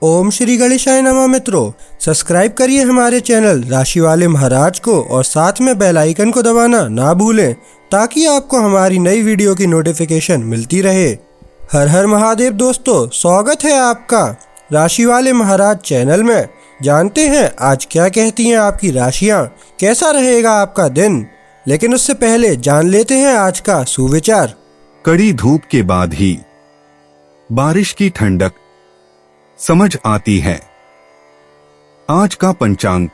ओम श्री गणेशाय नमः। मित्रों, सब्सक्राइब करिए हमारे चैनल राशि वाले महाराज को और साथ में बेल आइकन को दबाना ना भूलें ताकि आपको हमारी नई वीडियो की नोटिफिकेशन मिलती रहे। हर हर महादेव दोस्तों, स्वागत है आपका राशि वाले महाराज चैनल में। जानते हैं आज क्या कहती हैं आपकी राशियां, कैसा रहेगा आपका दिन। लेकिन उससे पहले जान लेते हैं आज का सुविचार। कड़ी धूप के बाद ही बारिश की ठंडक समझ आती है। आज का पंचांग,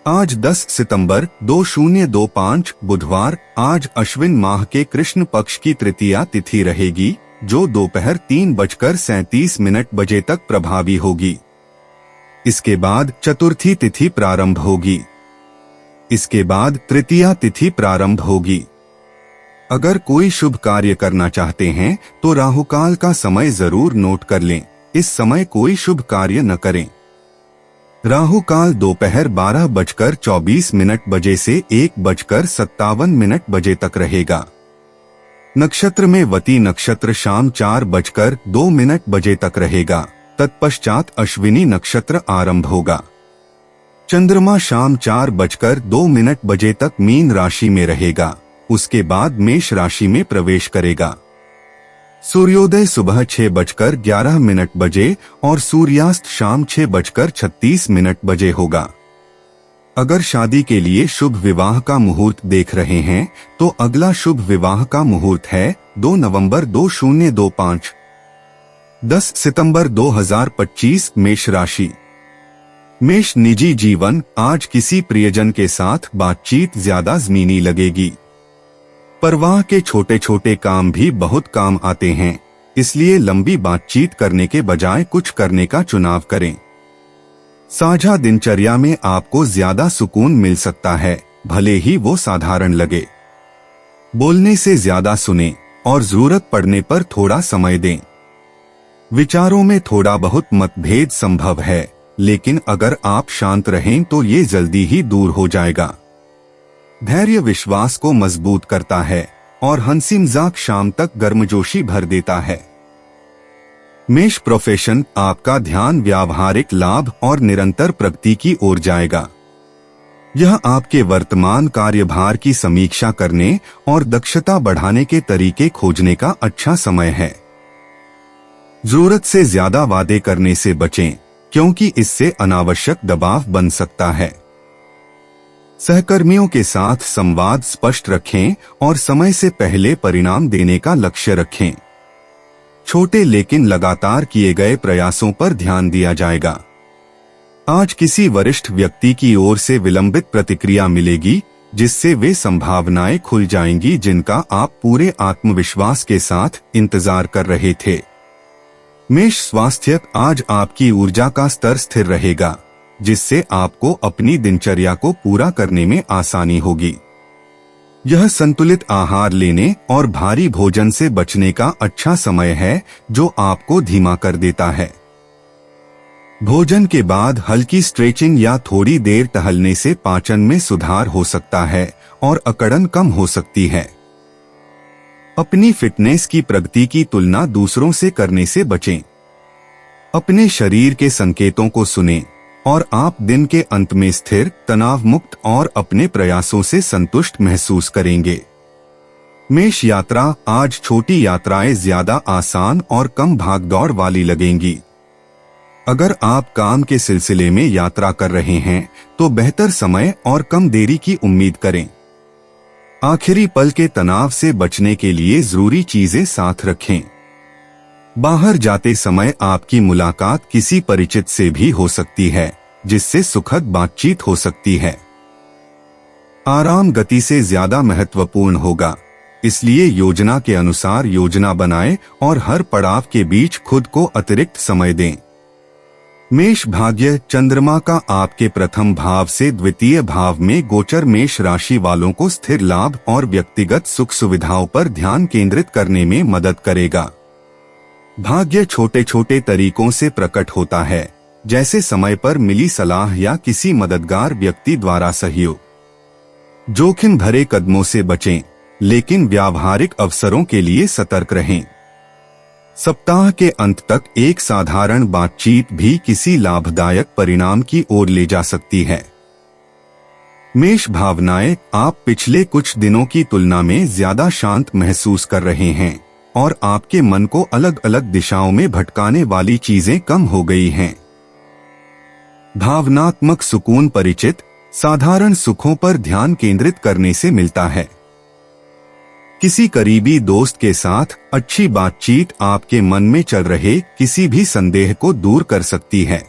आज 10 सितंबर 2025 बुधवार। आज अश्विन माह के कृष्ण पक्ष की तृतीया तिथि रहेगी जो दोपहर 3:37 बजे तक प्रभावी होगी। इसके बाद चतुर्थी तिथि प्रारंभ होगी। इसके बाद तृतीया तिथि प्रारंभ होगी। अगर कोई शुभ कार्य करना चाहते हैं तो राहुकाल का समय जरूर नोट कर लें। इस समय कोई शुभ कार्य न करें। राहुकाल दोपहर 12:24 बजे से 1:57 बजे तक रहेगा। नक्षत्र में वती नक्षत्र शाम 4:02 बजे तक रहेगा। तत्पश्चात अश्विनी नक्षत्र आरंभ होगा। चंद्रमा शाम 4:02 बजे तक मीन राशि में रहेगा। उसके बाद मेष राशि में प्रवेश करेगा। सूर्योदय सुबह 6:11 बजे और सूर्यास्त शाम 6:36 बजे होगा। अगर शादी के लिए शुभ विवाह का मुहूर्त देख रहे हैं तो अगला शुभ विवाह का मुहूर्त है 2 नवंबर 2025। 10 सितंबर 2025 मेष राशि। मेष निजी जीवन, आज किसी प्रियजन के साथ बातचीत ज्यादा ज़मीनी लगेगी। परवाह के छोटे छोटे काम भी बहुत काम आते हैं, इसलिए लंबी बातचीत करने के बजाय कुछ करने का चुनाव करें। साझा दिनचर्या में आपको ज्यादा सुकून मिल सकता है, भले ही वो साधारण लगे। बोलने से ज्यादा सुनें और जरूरत पड़ने पर थोड़ा समय दें। विचारों में थोड़ा बहुत मतभेद संभव है, लेकिन अगर आप शांत रहें तो ये जल्दी ही दूर हो जाएगा। धैर्य विश्वास को मजबूत करता है और हंसी मजाक शाम तक गर्मजोशी भर देता है। मेष प्रोफेशन, आपका ध्यान व्यावहारिक लाभ और निरंतर प्रगति की ओर जाएगा। यह आपके वर्तमान कार्यभार की समीक्षा करने और दक्षता बढ़ाने के तरीके खोजने का अच्छा समय है। जरूरत से ज्यादा वादे करने से बचें, क्योंकि इससे अनावश्यक दबाव बन सकता है। सहकर्मियों के साथ संवाद स्पष्ट रखें और समय से पहले परिणाम देने का लक्ष्य रखें। छोटे लेकिन लगातार किए गए प्रयासों पर ध्यान दिया जाएगा। आज किसी वरिष्ठ व्यक्ति की ओर से विलंबित प्रतिक्रिया मिलेगी, जिससे वे संभावनाएं खुल जाएंगी जिनका आप पूरे आत्मविश्वास के साथ इंतजार कर रहे थे। मेष स्वास्थ्य, आज आपकी ऊर्जा का स्तर स्थिर रहेगा, जिससे आपको अपनी दिनचर्या को पूरा करने में आसानी होगी। यह संतुलित आहार लेने और भारी भोजन से बचने का अच्छा समय है, जो आपको धीमा कर देता है। भोजन के बाद हल्की स्ट्रेचिंग या थोड़ी देर टहलने से पाचन में सुधार हो सकता है और अकड़न कम हो सकती है। अपनी फिटनेस की प्रगति की तुलना दूसरों से करने से बचें। अपने शरीर के संकेतों को सुनें और आप दिन के अंत में स्थिर, तनाव मुक्त और अपने प्रयासों से संतुष्ट महसूस करेंगे। मेष यात्रा, आज छोटी यात्राएं ज्यादा आसान और कम भागदौड़ वाली लगेंगी। अगर आप काम के सिलसिले में यात्रा कर रहे हैं तो बेहतर समय और कम देरी की उम्मीद करें। आखिरी पल के तनाव से बचने के लिए जरूरी चीजें साथ रखें। बाहर जाते समय आपकी मुलाकात किसी परिचित से भी हो सकती है, जिससे सुखद बातचीत हो सकती है। आराम गति से ज्यादा महत्वपूर्ण होगा, इसलिए योजना के अनुसार योजना बनाएं और हर पड़ाव के बीच खुद को अतिरिक्त समय दें। मेष भाग्य, चंद्रमा का आपके प्रथम भाव से द्वितीय भाव में गोचर मेष राशि वालों को स्थिर लाभ और व्यक्तिगत सुख सुविधाओं पर ध्यान केंद्रित करने में मदद करेगा। भाग्य छोटे छोटे तरीकों से प्रकट होता है, जैसे समय पर मिली सलाह या किसी मददगार व्यक्ति द्वारा सहयोग। जोखिम भरे कदमों से बचें, लेकिन व्यावहारिक अवसरों के लिए सतर्क रहें। सप्ताह के अंत तक एक साधारण बातचीत भी किसी लाभदायक परिणाम की ओर ले जा सकती है। मेष भावनाएं, आप पिछले कुछ दिनों की तुलना में ज्यादा शांत महसूस कर रहे हैं और आपके मन को अलग अलग दिशाओं में भटकाने वाली चीजें कम हो गई हैं। भावनात्मक सुकून परिचित साधारण सुखों पर ध्यान केंद्रित करने से मिलता है। किसी करीबी दोस्त के साथ अच्छी बातचीत आपके मन में चल रहे किसी भी संदेह को दूर कर सकती है।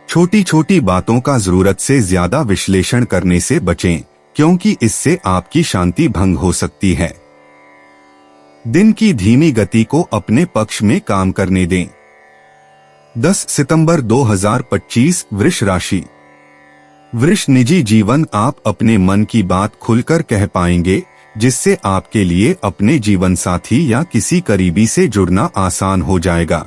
छोटी छोटी बातों का जरूरत से ज्यादा विश्लेषण करने से बचें, क्योंकि इससे आपकी शांति भंग हो सकती है। दिन की धीमी गति को अपने पक्ष में काम करने दें। 10 सितंबर 2025 वृष राशि। वृष निजी जीवन, आप अपने मन की बात खुलकर कह पाएंगे, जिससे आपके लिए अपने जीवन साथी या किसी करीबी से जुड़ना आसान हो जाएगा।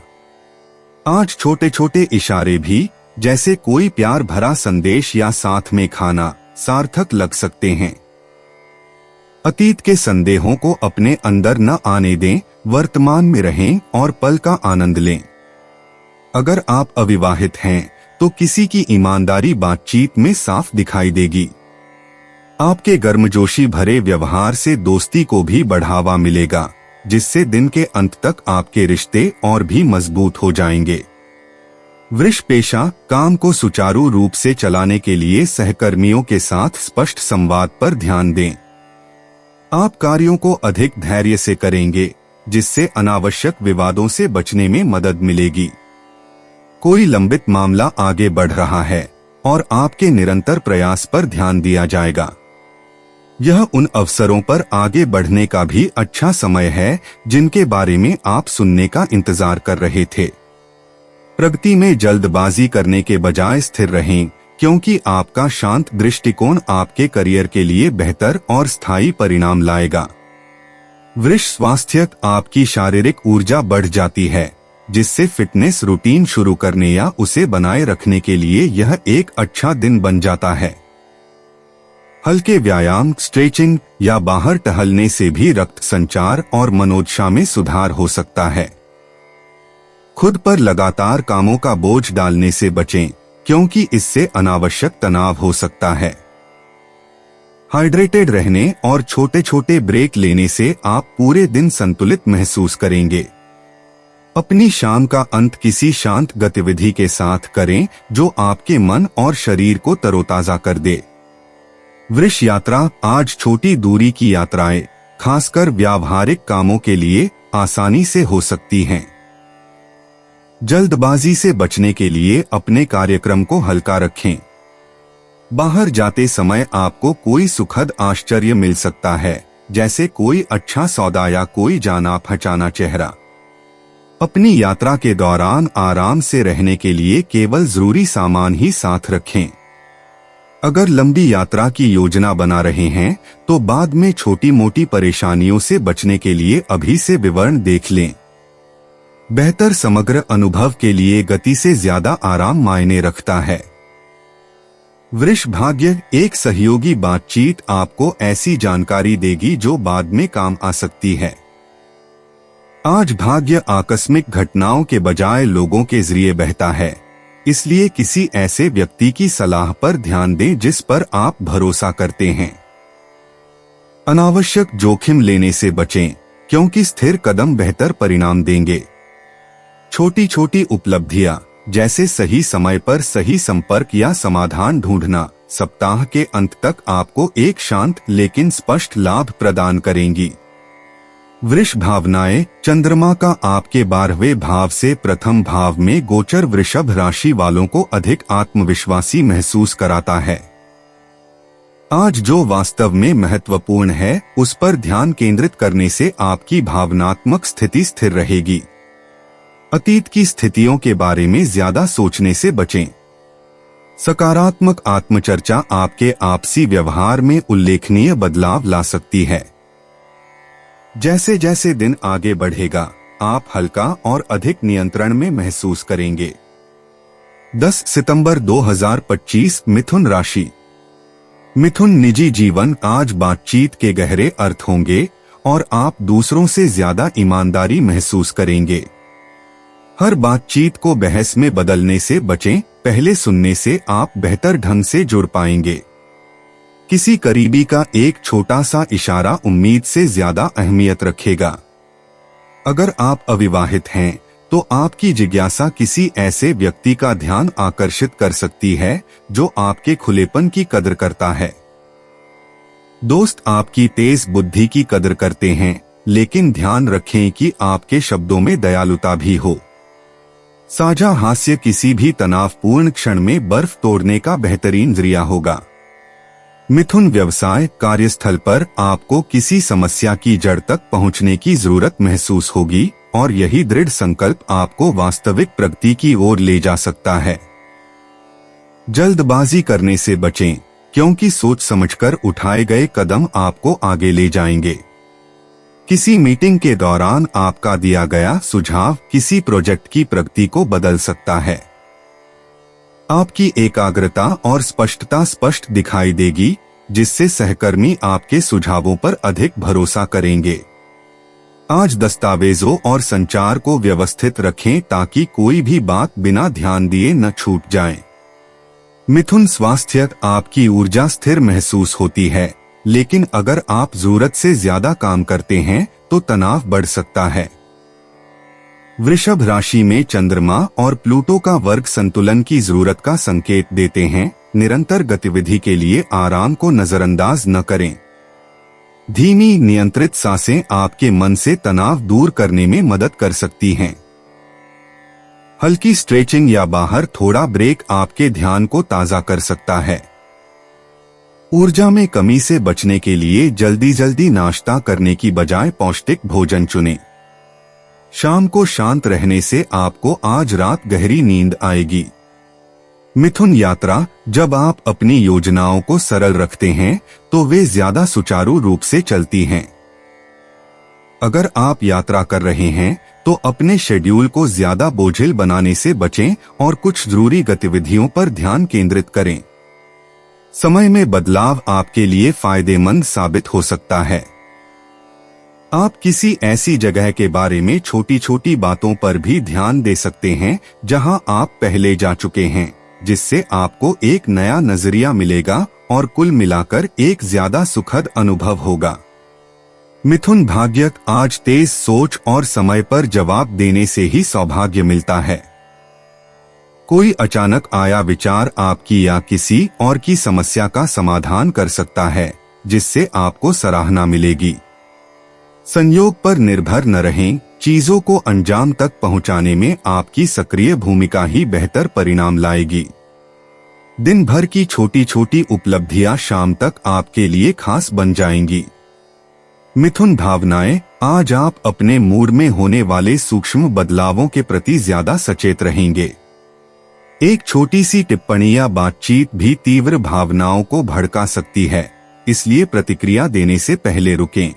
आज छोटे छोटे इशारे भी, जैसे कोई प्यार भरा संदेश या साथ में खाना, सार्थक लग सकते हैं। अतीत के संदेहों को अपने अंदर न आने दें, वर्तमान में रहें और पल का आनंद लें। अगर आप अविवाहित हैं तो किसी की ईमानदारी बातचीत में साफ दिखाई देगी। आपके गर्मजोशी भरे व्यवहार से दोस्ती को भी बढ़ावा मिलेगा, जिससे दिन के अंत तक आपके रिश्ते और भी मजबूत हो जाएंगे। वृष पेशा, काम को सुचारू रूप से चलाने के लिए सहकर्मियों के साथ स्पष्ट संवाद पर ध्यान दें। आप कार्यों को अधिक धैर्य से करेंगे, जिससे अनावश्यक विवादों से बचने में मदद मिलेगी। कोई लंबित मामला आगे बढ़ रहा है और आपके निरंतर प्रयास पर ध्यान दिया जाएगा। यह उन अवसरों पर आगे बढ़ने का भी अच्छा समय है जिनके बारे में आप सुनने का इंतजार कर रहे थे। प्रगति में जल्दबाजी करने के बजाय स्थिर रहें, क्योंकि आपका शांत दृष्टिकोण आपके करियर के लिए बेहतर और स्थायी परिणाम लाएगा। वृष स्वास्थ्य, आपकी शारीरिक ऊर्जा बढ़ जाती है, जिससे फिटनेस रूटीन शुरू करने या उसे बनाए रखने के लिए यह एक अच्छा दिन बन जाता है। हल्के व्यायाम, स्ट्रेचिंग या बाहर टहलने से भी रक्त संचार और मनोदशा में सुधार हो सकता है। खुद पर लगातार कामों का बोझ डालने से बचें, क्योंकि इससे अनावश्यक तनाव हो सकता है। हाइड्रेटेड रहने और छोटे छोटे ब्रेक लेने से आप पूरे दिन संतुलित महसूस करेंगे। अपनी शाम का अंत किसी शांत गतिविधि के साथ करें, जो आपके मन और शरीर को तरोताजा कर दे। वृष यात्रा, आज छोटी दूरी की यात्राएं, खासकर व्यावहारिक कामों के लिए, आसानी से हो सकती हैं। जल्दबाजी से बचने के लिए अपने कार्यक्रम को हल्का रखें। बाहर जाते समय आपको कोई सुखद आश्चर्य मिल सकता है, जैसे कोई अच्छा सौदा या कोई जाना पहचाना चेहरा। अपनी यात्रा के दौरान आराम से रहने के लिए केवल जरूरी सामान ही साथ रखें। अगर लंबी यात्रा की योजना बना रहे हैं तो बाद में छोटी मोटी परेशानियों से बचने के लिए अभी से विवरण देख लें। बेहतर समग्र अनुभव के लिए गति से ज्यादा आराम मायने रखता है। वृष भाग्य, एक सहयोगी बातचीत आपको ऐसी जानकारी देगी जो बाद में काम आ सकती है। आज भाग्य आकस्मिक घटनाओं के बजाय लोगों के जरिए बहता है, इसलिए किसी ऐसे व्यक्ति की सलाह पर ध्यान दें जिस पर आप भरोसा करते हैं। अनावश्यक जोखिम लेने से बचें, क्योंकि स्थिर कदम बेहतर परिणाम देंगे। छोटी छोटी उपलब्धियां, जैसे सही समय पर सही संपर्क या समाधान ढूंढना, सप्ताह के अंत तक आपको एक शांत लेकिन स्पष्ट लाभ प्रदान करेंगी। वृष भावनाएं, चंद्रमा का आपके 12वें भाव से प्रथम भाव में गोचर वृषभ राशि वालों को अधिक आत्मविश्वासी महसूस कराता है। आज जो वास्तव में महत्वपूर्ण है, उस पर ध्यान केंद्रित करने से आपकी भावनात्मक स्थिति स्थिर रहेगी। अतीत की स्थितियों के बारे में ज्यादा सोचने से बचें। सकारात्मक आत्मचर्चा आपके आपसी व्यवहार में उल्लेखनीय बदलाव ला सकती है। जैसे जैसे दिन आगे बढ़ेगा, आप हल्का और अधिक नियंत्रण में महसूस करेंगे। 10 सितंबर 2025 मिथुन राशि। मिथुन निजी जीवन, आज बातचीत के गहरे अर्थ होंगे और आप दूसरों से ज्यादा ईमानदारी महसूस करेंगे। हर बातचीत को बहस में बदलने से बचें, पहले सुनने से आप बेहतर ढंग से जुड़ पाएंगे। किसी करीबी का एक छोटा सा इशारा उम्मीद से ज्यादा अहमियत रखेगा। अगर आप अविवाहित हैं तो आपकी जिज्ञासा किसी ऐसे व्यक्ति का ध्यान आकर्षित कर सकती है जो आपके खुलेपन की कदर करता है। दोस्त आपकी तेज बुद्धि की कदर करते हैं, लेकिन ध्यान रखें कि आपके शब्दों में दयालुता भी हो। साझा हास्य किसी भी तनावपूर्ण क्षण में बर्फ तोड़ने का बेहतरीन जरिया होगा। मिथुन व्यवसाय कार्यस्थल पर आपको किसी समस्या की जड़ तक पहुंचने की जरूरत महसूस होगी और यही दृढ़ संकल्प आपको वास्तविक प्रगति की ओर ले जा सकता है। जल्दबाजी करने से बचें, क्योंकि सोच समझकर उठाए गए कदम आपको आगे ले जाएंगे। किसी मीटिंग के दौरान आपका दिया गया सुझाव किसी प्रोजेक्ट की प्रगति को बदल सकता है। आपकी एकाग्रता और स्पष्टता स्पष्ट दिखाई देगी, जिससे सहकर्मी आपके सुझावों पर अधिक भरोसा करेंगे। आज दस्तावेजों और संचार को व्यवस्थित रखें ताकि कोई भी बात बिना ध्यान दिए न छूट जाए। मिथुन स्वास्थ्य आपकी ऊर्जा स्थिर महसूस होती है, लेकिन अगर आप जरूरत से ज्यादा काम करते हैं तो तनाव बढ़ सकता है। वृषभ राशि में चंद्रमा और प्लूटो का वर्ग संतुलन की जरूरत का संकेत देते हैं। निरंतर गतिविधि के लिए आराम को नजरअंदाज न करें। धीमी नियंत्रित सांसें आपके मन से तनाव दूर करने में मदद कर सकती हैं। हल्की स्ट्रेचिंग या बाहर थोड़ा ब्रेक आपके ध्यान को ताजा कर सकता है। ऊर्जा में कमी से बचने के लिए जल्दी जल्दी नाश्ता करने की बजाय पौष्टिक भोजन चुनें। शाम को शांत रहने से आपको आज रात गहरी नींद आएगी। मिथुन यात्रा, जब आप अपनी योजनाओं को सरल रखते हैं तो वे ज्यादा सुचारू रूप से चलती हैं। अगर आप यात्रा कर रहे हैं तो अपने शेड्यूल को ज्यादा बोझिल बनाने से बचें और कुछ जरूरी गतिविधियों पर ध्यान केंद्रित करें। समय में बदलाव आपके लिए फायदेमंद साबित हो सकता है। आप किसी ऐसी जगह के बारे में छोटी छोटी बातों पर भी ध्यान दे सकते हैं जहां आप पहले जा चुके हैं, जिससे आपको एक नया नजरिया मिलेगा और कुल मिलाकर एक ज्यादा सुखद अनुभव होगा। मिथुन भाग्य, आज तेज सोच और समय पर जवाब देने से ही सौभाग्य मिलता है। कोई अचानक आया विचार आपकी या किसी और की समस्या का समाधान कर सकता है, जिससे आपको सराहना मिलेगी। संयोग पर निर्भर न रहें, चीजों को अंजाम तक पहुंचाने में आपकी सक्रिय भूमिका ही बेहतर परिणाम लाएगी। दिन भर की छोटी छोटी उपलब्धियां शाम तक आपके लिए खास बन जाएंगी। मिथुन भावनाएं, आज आप अपने मूड में होने वाले सूक्ष्म बदलावों के प्रति ज्यादा सचेत रहेंगे। एक छोटी सी टिप्पणी या बातचीत भी तीव्र भावनाओं को भड़का सकती है, इसलिए प्रतिक्रिया देने से पहले रुकें।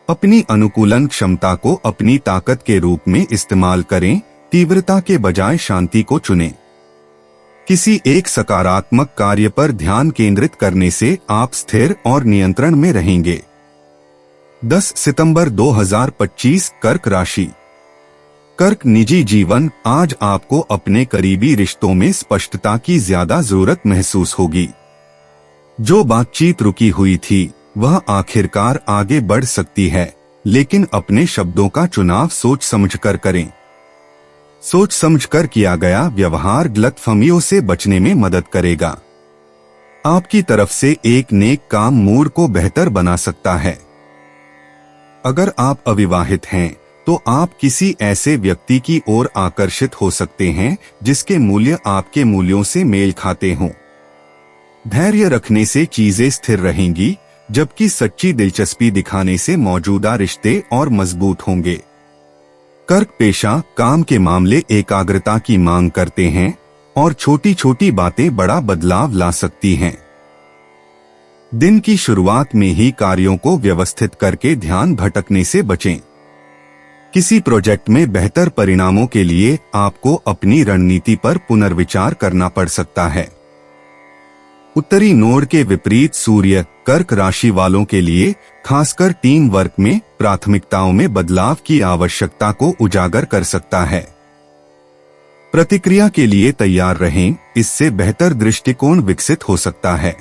अपनी अनुकूलन क्षमता को अपनी ताकत के रूप में इस्तेमाल करें, तीव्रता के बजाय शांति को चुनें। किसी एक सकारात्मक कार्य पर ध्यान केंद्रित करने से आप स्थिर और नियंत्रण में रहेंगे। 10 सितंबर 2025 कर्क राशि। कर्क निजी जीवन, आज आपको अपने करीबी रिश्तों में स्पष्टता की ज्यादा जरूरत महसूस होगी। जो बातचीत रुकी हुई थी वह आखिरकार आगे बढ़ सकती है, लेकिन अपने शब्दों का चुनाव सोच समझकर करें। सोच समझकर किया गया व्यवहार गलतफहमियों से बचने में मदद करेगा। आपकी तरफ से एक नेक काम मूड को बेहतर बना सकता है। अगर आप अविवाहित हैं तो आप किसी ऐसे व्यक्ति की ओर आकर्षित हो सकते हैं जिसके मूल्य आपके मूल्यों से मेल खाते हों। धैर्य रखने से चीजें स्थिर रहेंगी, जबकि सच्ची दिलचस्पी दिखाने से मौजूदा रिश्ते और मजबूत होंगे। कर्क पेशा, काम के मामले एकाग्रता की मांग करते हैं और छोटी छोटी बातें बड़ा बदलाव ला सकती हैं। दिन की शुरुआत में ही कार्यों को व्यवस्थित करके ध्यान भटकने से बचें। किसी प्रोजेक्ट में बेहतर परिणामों के लिए आपको अपनी रणनीति पर पुनर्विचार करना पड़ सकता है। उत्तरी नोड के विपरीत सूर्य कर्क राशि वालों के लिए खासकर टीम वर्क में प्राथमिकताओं में बदलाव की आवश्यकता को उजागर कर सकता है। प्रतिक्रिया के लिए तैयार रहें, इससे बेहतर दृष्टिकोण विकसित हो सकता है।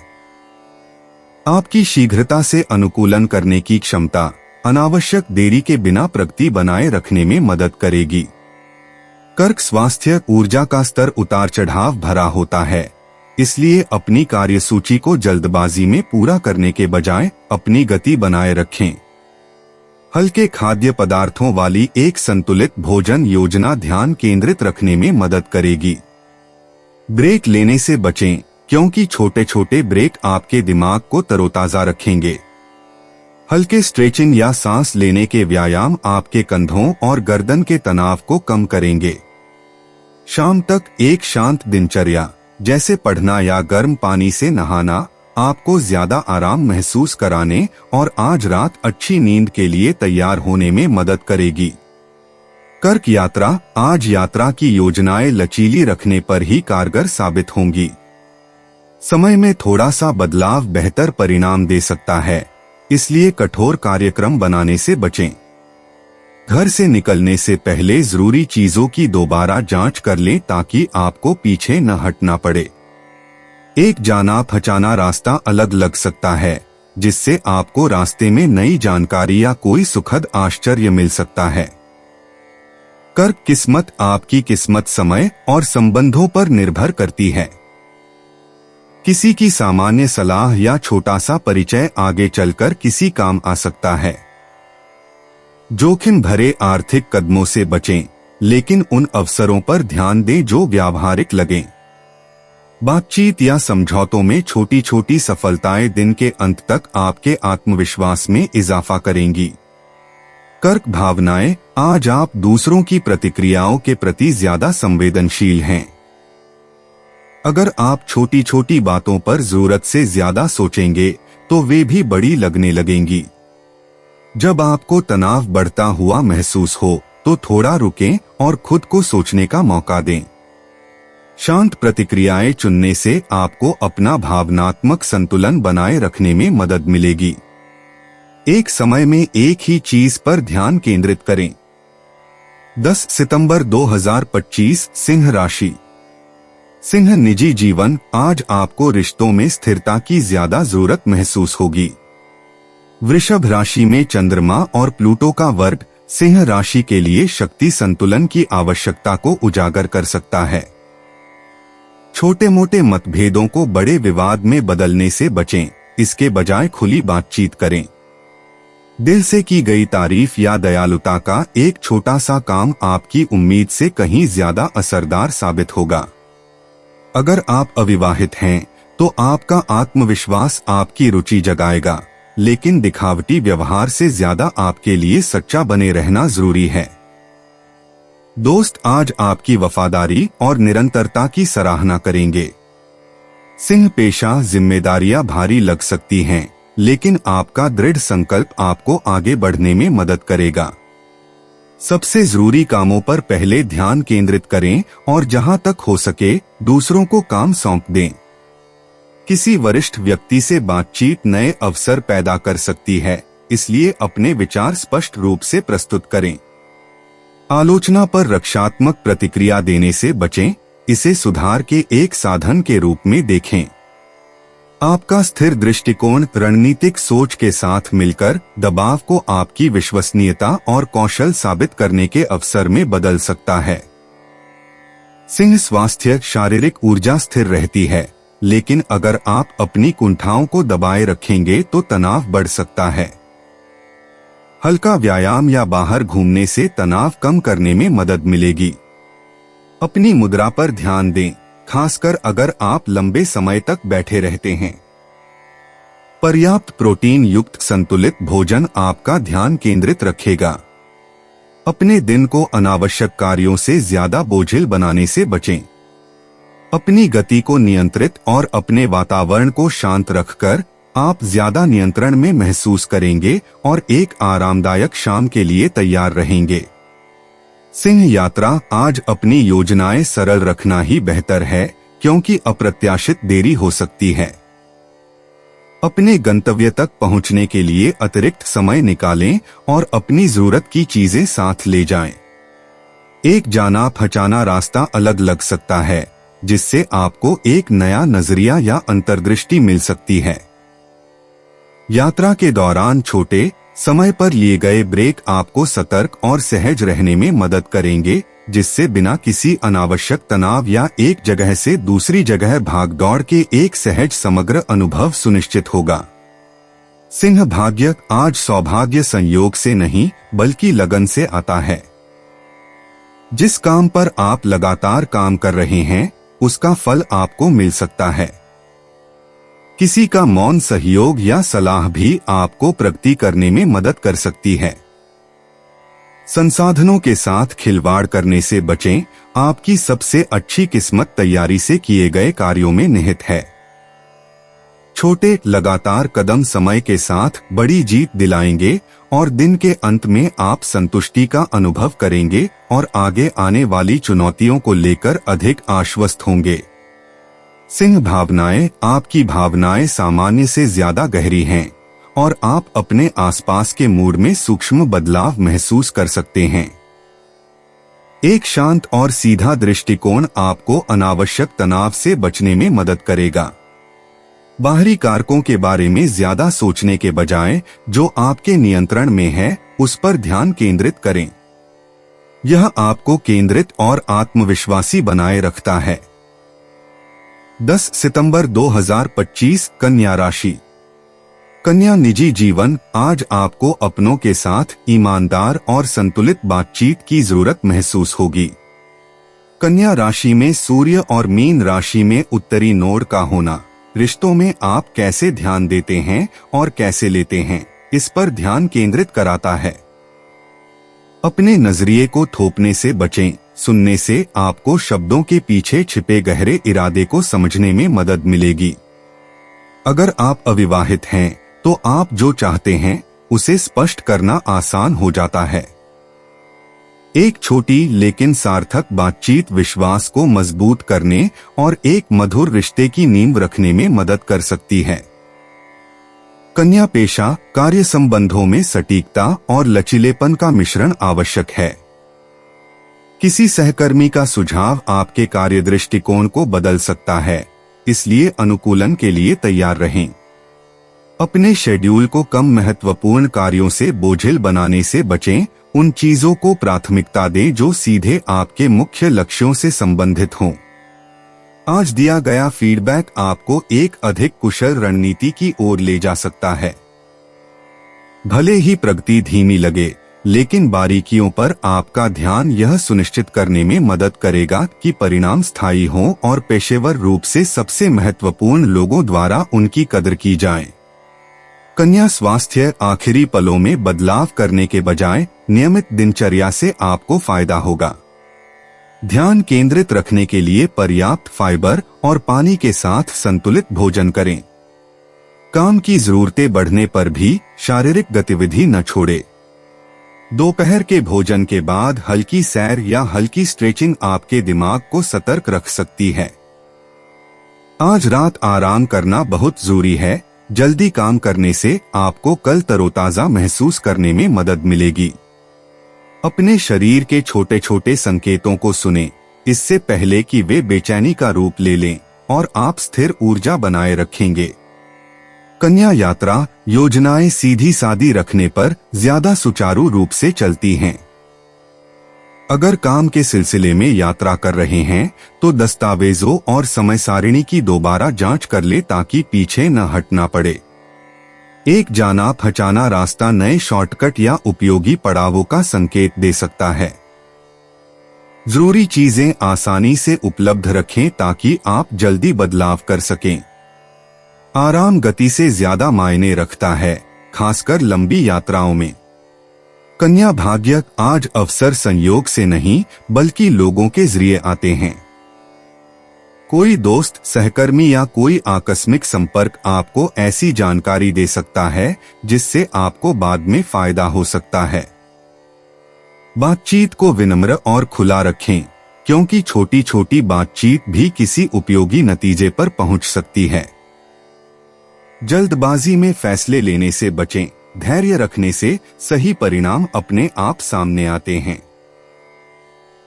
आपकी शीघ्रता से अनुकूलन करने की क्षमता अनावश्यक देरी के बिना प्रगति बनाए रखने में मदद करेगी। कर्क स्वास्थ्य ऊर्जा का स्तर उतार चढ़ाव भरा होता है, इसलिए अपनी कार्यसूची को जल्दबाजी में पूरा करने के बजाय अपनी गति बनाए रखें। हल्के खाद्य पदार्थों वाली एक संतुलित भोजन योजना ध्यान केंद्रित रखने में मदद करेगी। ब्रेक लेने से बचें, क्योंकि छोटे छोटे ब्रेक आपके दिमाग को तरोताजा रखेंगे। हल्के स्ट्रेचिंग या सांस लेने के व्यायाम आपके कंधों और गर्दन के तनाव को कम करेंगे। शाम तक एक शांत दिनचर्या जैसे पढ़ना या गर्म पानी से नहाना आपको ज्यादा आराम महसूस कराने और आज रात अच्छी नींद के लिए तैयार होने में मदद करेगी। कर्क यात्रा आज यात्रा की योजनाएं लचीली रखने पर ही कारगर साबित होंगी। समय में थोड़ा सा बदलाव बेहतर परिणाम दे सकता है, इसलिए कठोर कार्यक्रम बनाने से बचें। घर से निकलने से पहले जरूरी चीजों की दोबारा जांच कर लें ताकि आपको पीछे न हटना पड़े। एक जाना पहचाना रास्ता अलग लग सकता है, जिससे आपको रास्ते में नई जानकारी या कोई सुखद आश्चर्य मिल सकता है। कर्क किस्मत आपकी किस्मत समय और संबंधों पर निर्भर करती है। किसी की सामान्य सलाह या छोटा सा परिचय आगे चलकर किसी काम आ सकता है। जोखिम भरे आर्थिक कदमों से बचें, लेकिन उन अवसरों पर ध्यान दें जो व्यावहारिक लगें। बातचीत या समझौतों में छोटी छोटी सफलताएं दिन के अंत तक आपके आत्मविश्वास में इजाफा करेंगी। कर्क भावनाएं आज आप दूसरों की प्रतिक्रियाओं के प्रति ज्यादा संवेदनशील हैं। अगर आप छोटी छोटी बातों पर जरूरत से ज्यादा सोचेंगे तो वे भी बड़ी लगने लगेंगी। जब आपको तनाव बढ़ता हुआ महसूस हो तो थोड़ा रुकें और खुद को सोचने का मौका दें। शांत प्रतिक्रियाएं चुनने से आपको अपना भावनात्मक संतुलन बनाए रखने में मदद मिलेगी। एक समय में एक ही चीज पर ध्यान केंद्रित करें। 10 सितंबर 2025 सिंह राशि। सिंह निजी जीवन आज आपको रिश्तों में स्थिरता की ज्यादा जरूरत महसूस होगी। वृषभ राशि में चंद्रमा और प्लूटो का वर्ग सिंह राशि के लिए शक्ति संतुलन की आवश्यकता को उजागर कर सकता है। छोटे मोटे मतभेदों को बड़े विवाद में बदलने से बचें, इसके बजाय खुली बातचीत करें। दिल से की गई तारीफ या दयालुता का एक छोटा सा काम आपकी उम्मीद से कहीं ज्यादा असरदार साबित होगा। अगर आप अविवाहित हैं तो आपका आत्मविश्वास आपकी रुचि जगाएगा, लेकिन दिखावटी व्यवहार से ज्यादा आपके लिए सच्चा बने रहना जरूरी है। दोस्त आज आपकी वफादारी और निरंतरता की सराहना करेंगे। सिंह पेशा जिम्मेदारियां भारी लग सकती हैं, लेकिन आपका दृढ़ संकल्प आपको आगे बढ़ने में मदद करेगा। सबसे जरूरी कामों पर पहले ध्यान केंद्रित करें और जहां तक हो सके दूसरों को काम सौंप दें। किसी वरिष्ठ व्यक्ति से बातचीत नए अवसर पैदा कर सकती है, इसलिए अपने विचार स्पष्ट रूप से प्रस्तुत करें। आलोचना पर रक्षात्मक प्रतिक्रिया देने से बचें, इसे सुधार के एक साधन के रूप में देखें। आपका स्थिर दृष्टिकोण रणनीतिक सोच के साथ मिलकर दबाव को आपकी विश्वसनीयता और कौशल साबित करने के अवसर में बदल सकता है। सिंह स्वास्थ्य शारीरिक ऊर्जा स्थिर रहती है, लेकिन अगर आप अपनी कुंठाओं को दबाए रखेंगे तो तनाव बढ़ सकता है। हल्का व्यायाम या बाहर घूमने से तनाव कम करने में मदद मिलेगी। अपनी मुद्रा पर ध्यान दें, खासकर अगर आप लंबे समय तक बैठे रहते हैं। पर्याप्त प्रोटीन युक्त संतुलित भोजन आपका ध्यान केंद्रित रखेगा। अपने दिन को अनावश्यक कार्यों से ज्यादा बोझिल बनाने से बचें। अपनी गति को नियंत्रित और अपने वातावरण को शांत रखकर आप ज्यादा नियंत्रण में महसूस करेंगे और एक आरामदायक शाम के लिए तैयार रहेंगे। सिंह यात्रा आज अपनी योजनाएं सरल रखना ही बेहतर है, क्योंकि अप्रत्याशित देरी हो सकती है। अपने गंतव्य तक पहुंचने के लिए अतिरिक्त समय निकालें और अपनी जरूरत की चीजें साथ ले जाएं। एक जाना पहचाना रास्ता अलग लग सकता है, जिससे आपको एक नया नजरिया या अंतर्दृष्टि मिल सकती है। यात्रा के दौरान छोटे समय पर लिए गए ब्रेक आपको सतर्क और सहज रहने में मदद करेंगे, जिससे बिना किसी अनावश्यक तनाव या एक जगह से दूसरी जगह भागदौड़ के एक सहज समग्र अनुभव सुनिश्चित होगा। सिंह भाग्य आज सौभाग्य संयोग से नहीं बल्कि लगन से आता है। जिस काम पर आप लगातार काम कर रहे हैं उसका फल आपको मिल सकता है। किसी का मौन सहयोग या सलाह भी आपको प्रगति करने में मदद कर सकती है। संसाधनों के साथ खिलवाड़ करने से बचें। आपकी सबसे अच्छी किस्मत तैयारी से किए गए कार्यों में निहित है। छोटे लगातार कदम समय के साथ बड़ी जीत दिलाएंगे और दिन के अंत में आप संतुष्टि का अनुभव करेंगे और आगे आने वाली चुनौतियों को लेकर अधिक आश्वस्त होंगे। सिंह भावनाएं आपकी भावनाएं सामान्य से ज्यादा गहरी हैं और आप अपने आसपास के मूड में सूक्ष्म बदलाव महसूस कर सकते हैं। एक शांत और सीधा दृष्टिकोण आपको अनावश्यक तनाव से बचने में मदद करेगा। बाहरी कारकों के बारे में ज्यादा सोचने के बजाय जो आपके नियंत्रण में है उस पर ध्यान केंद्रित करें। यह आपको केंद्रित और आत्मविश्वासी बनाए रखता है। 10 सितंबर 2025 कन्या राशि। कन्या निजी जीवन। आज आपको अपनों के साथ ईमानदार और संतुलित बातचीत की जरूरत महसूस होगी। कन्या राशि में सूर्य और मीन राशि में उत्तरी नोड का होना रिश्तों में आप कैसे ध्यान देते हैं और कैसे लेते हैं इस पर ध्यान केंद्रित कराता है। अपने नजरिए को थोपने से बचें। सुनने से आपको शब्दों के पीछे छिपे गहरे इरादे को समझने में मदद मिलेगी। अगर आप अविवाहित हैं तो आप जो चाहते हैं उसे स्पष्ट करना आसान हो जाता है। एक छोटी लेकिन सार्थक बातचीत विश्वास को मजबूत करने और एक मधुर रिश्ते की नींव रखने में मदद कर सकती है। कन्या पेशा। कार्य संबंधों में सटीकता और लचीलेपन का मिश्रण आवश्यक है। किसी सहकर्मी का सुझाव आपके कार्य दृष्टिकोण को बदल सकता है, इसलिए अनुकूलन के लिए तैयार रहें। अपने शेड्यूल को कम महत्वपूर्ण कार्यों से बोझिल बनाने से बचें। उन चीजों को प्राथमिकता दें जो सीधे आपके मुख्य लक्ष्यों से संबंधित हों। आज दिया गया फीडबैक आपको एक अधिक कुशल रणनीति की ओर ले जा सकता है। भले ही प्रगति धीमी लगे, लेकिन बारीकियों पर आपका ध्यान यह सुनिश्चित करने में मदद करेगा कि परिणाम स्थायी हों और पेशेवर रूप से सबसे महत्वपूर्ण लोगों द्वारा उनकी कदर की जाए। कन्या स्वास्थ्य। आखिरी पलों में बदलाव करने के बजाय नियमित दिनचर्या से आपको फायदा होगा। ध्यान केंद्रित रखने के लिए पर्याप्त फाइबर और पानी के साथ संतुलित भोजन करें। काम की जरूरतें बढ़ने पर भी शारीरिक गतिविधि न छोड़े। दोपहर के भोजन के बाद हल्की सैर या हल्की स्ट्रेचिंग आपके दिमाग को सतर्क रख सकती है। आज रात आराम करना बहुत जरूरी है। जल्दी काम करने से आपको कल तरोताजा महसूस करने में मदद मिलेगी। अपने शरीर के छोटे छोटे संकेतों को सुनें, इससे पहले कि वे बेचैनी का रूप ले लें और आप स्थिर ऊर्जा बनाए रखेंगे। कन्या यात्रा। योजनाएं सीधी सादी रखने पर ज्यादा सुचारू रूप से चलती हैं। अगर काम के सिलसिले में यात्रा कर रहे हैं तो दस्तावेजों और समय सारिणी की दोबारा जांच कर ले ताकि पीछे न हटना पड़े। एक जाना पहचाना रास्ता नए शॉर्टकट या उपयोगी पड़ावों का संकेत दे सकता है। जरूरी चीजें आसानी से उपलब्ध रखें ताकि आप जल्दी बदलाव कर सकें। आराम गति से ज्यादा मायने रखता है, खासकर लंबी यात्राओं में। कन्या भाग्य। आज अवसर संयोग से नहीं बल्कि लोगों के जरिए आते हैं। कोई दोस्त, सहकर्मी या कोई आकस्मिक संपर्क आपको ऐसी जानकारी दे सकता है जिससे आपको बाद में फायदा हो सकता है। बातचीत को विनम्र और खुला रखें, क्योंकि छोटी छोटी बातचीत भी किसी उपयोगी नतीजे पर पहुंच सकती है। जल्दबाजी में फैसले लेने से बचें। धैर्य रखने से सही परिणाम अपने आप सामने आते हैं।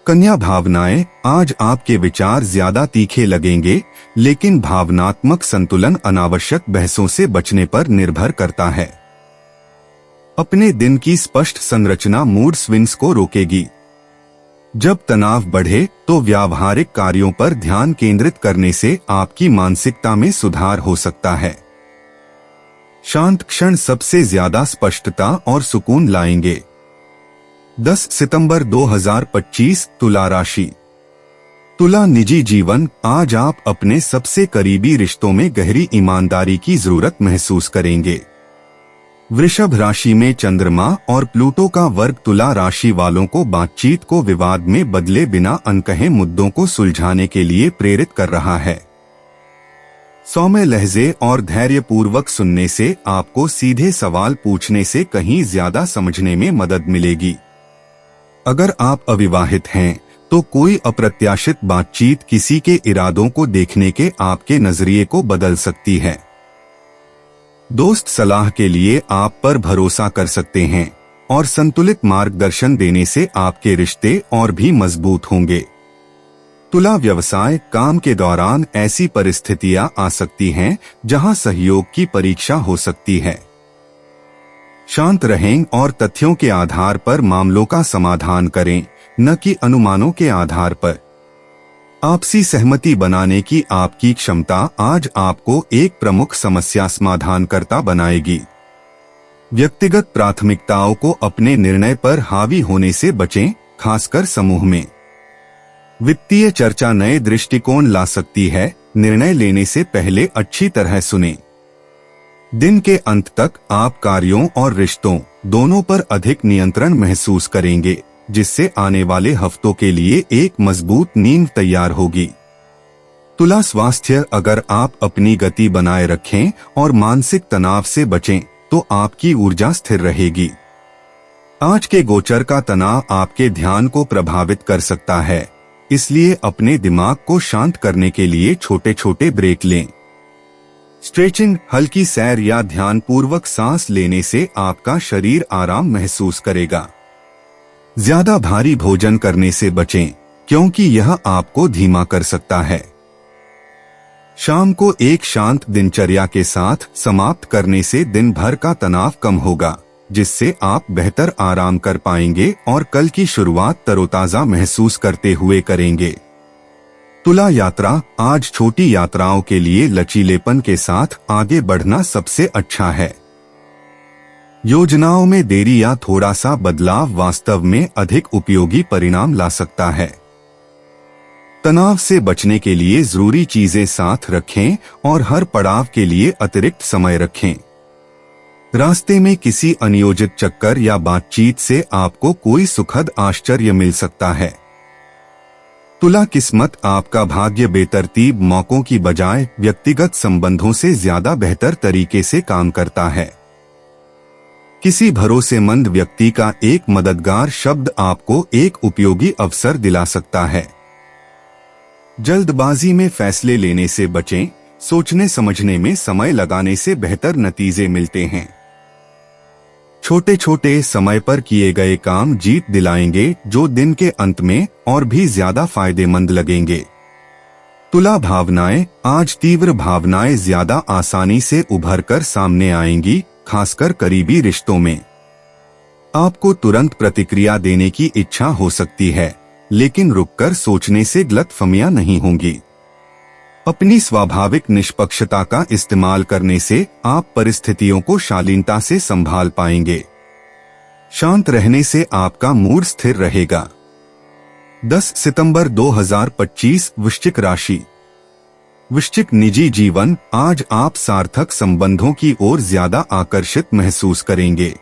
कन्या भावनाएं, आज आपके विचार ज्यादा तीखे लगेंगे, लेकिन भावनात्मक संतुलन अनावश्यक बहसों से बचने पर निर्भर करता है। अपने दिन की स्पष्ट संरचना मूड स्विंग्स को रोकेगी। जब तनाव बढ़े तो व्यावहारिक कार्यों पर ध्यान केंद्रित करने से आपकी मानसिकता में सुधार हो सकता है। शांत क्षण सबसे ज्यादा स्पष्टता और सुकून लाएंगे। 10 सितंबर 2025 तुला राशि। तुला निजी जीवन, आज आप अपने सबसे करीबी रिश्तों में गहरी ईमानदारी की जरूरत महसूस करेंगे। वृषभ राशि में चंद्रमा और प्लूटो का वर्ग तुला राशि वालों को बातचीत को विवाद में बदले बिना अनकहे मुद्दों को सुलझाने के लिए प्रेरित कर रहा है। सौम्य लहजे और धैर्यपूर्वक सुनने से आपको सीधे सवाल पूछने से कहीं ज्यादा समझने में मदद मिलेगी। अगर आप अविवाहित हैं तो कोई अप्रत्याशित बातचीत किसी के इरादों को देखने के आपके नजरिए को बदल सकती है। दोस्त सलाह के लिए आप पर भरोसा कर सकते हैं और संतुलित मार्गदर्शन देने से आपके रिश्ते और भी मजबूत होंगे। तुला व्यवसाय, काम के दौरान ऐसी परिस्थितियां आ सकती हैं जहां सहयोग की परीक्षा हो सकती है। शांत रहें और तथ्यों के आधार पर मामलों का समाधान करें, न कि अनुमानों के आधार पर। आपसी सहमति बनाने की आपकी क्षमता आज आपको एक प्रमुख समस्या समाधानकर्ता बनाएगी। व्यक्तिगत प्राथमिकताओं को अपने निर्णय पर हावी होने से बचें, खासकर समूह में। वित्तीय चर्चा नए दृष्टिकोण ला सकती है, निर्णय लेने से पहले अच्छी तरह सुनें। दिन के अंत तक आप कार्यों और रिश्तों दोनों पर अधिक नियंत्रण महसूस करेंगे, जिससे आने वाले हफ्तों के लिए एक मजबूत नींव तैयार होगी। तुला स्वास्थ्य, अगर आप अपनी गति बनाए रखें और मानसिक तनाव से बचें तो आपकी ऊर्जा स्थिर रहेगी। आज के गोचर का तनाव आपके ध्यान को प्रभावित कर सकता है, इसलिए अपने दिमाग को शांत करने के लिए छोटे छोटे ब्रेक लें। स्ट्रेचिंग, हल्की सैर या ध्यानपूर्वक सांस लेने से आपका शरीर आराम महसूस करेगा। ज्यादा भारी भोजन करने से बचें, क्योंकि यह आपको धीमा कर सकता है। शाम को एक शांत दिनचर्या के साथ समाप्त करने से दिन भर का तनाव कम होगा, जिससे आप बेहतर आराम कर पाएंगे और कल की शुरुआत तरोताजा महसूस करते हुए करेंगे। तुला यात्रा, आज छोटी यात्राओं के लिए लचीलेपन के साथ आगे बढ़ना सबसे अच्छा है। योजनाओं में देरी या थोड़ा सा बदलाव वास्तव में अधिक उपयोगी परिणाम ला सकता है। तनाव से बचने के लिए जरूरी चीजें साथ रखें और हर पड़ाव के लिए अतिरिक्त समय रखें। रास्ते में किसी अनियोजित चक्कर या बातचीत से आपको कोई सुखद आश्चर्य मिल सकता है। तुला किस्मत, आपका भाग्य बेतरतीब मौकों की बजाय व्यक्तिगत संबंधों से ज्यादा बेहतर तरीके से काम करता है। किसी भरोसेमंद व्यक्ति का एक मददगार शब्द आपको एक उपयोगी अवसर दिला सकता है। जल्दबाजी में फैसले लेने से बचें, सोचने समझने में समय लगाने से बेहतर नतीजे मिलते हैं। छोटे छोटे समय पर किए गए काम जीत दिलाएंगे, जो दिन के अंत में और भी ज्यादा फायदेमंद लगेंगे। तुला भावनाएं, आज तीव्र भावनाएं ज्यादा आसानी से उभर कर सामने आएंगी, खासकर करीबी रिश्तों में। आपको तुरंत प्रतिक्रिया देने की इच्छा हो सकती है, लेकिन रुककर सोचने से गलतफहमियां नहीं होंगी। अपनी स्वाभाविक निष्पक्षता का इस्तेमाल करने से आप परिस्थितियों को शालीनता से संभाल पाएंगे। शांत रहने से आपका मूड स्थिर रहेगा। 10 सितंबर 2025 वृश्चिक राशि। वृश्चिक निजी जीवन, आज आप सार्थक संबंधों की ओर ज्यादा आकर्षित महसूस करेंगे।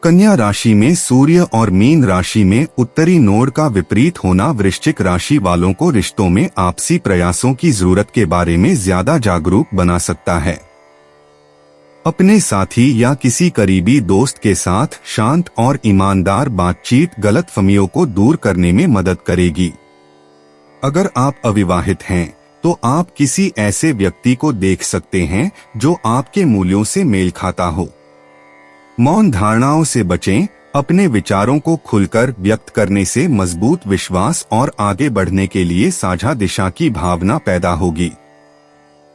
कन्या राशि में सूर्य और मीन राशि में उत्तरी नोड का विपरीत होना वृश्चिक राशि वालों को रिश्तों में आपसी प्रयासों की जरूरत के बारे में ज्यादा जागरूक बना सकता है। अपने साथी या किसी करीबी दोस्त के साथ शांत और ईमानदार बातचीत गलतफहमियों को दूर करने में मदद करेगी। अगर आप अविवाहित हैं तो आप किसी ऐसे व्यक्ति को देख सकते हैं जो आपके मूल्यों से मेल खाता हो। मौन धारणाओं से बचें। अपने विचारों को खुलकर व्यक्त करने से मजबूत विश्वास और आगे बढ़ने के लिए साझा दिशा की भावना पैदा होगी।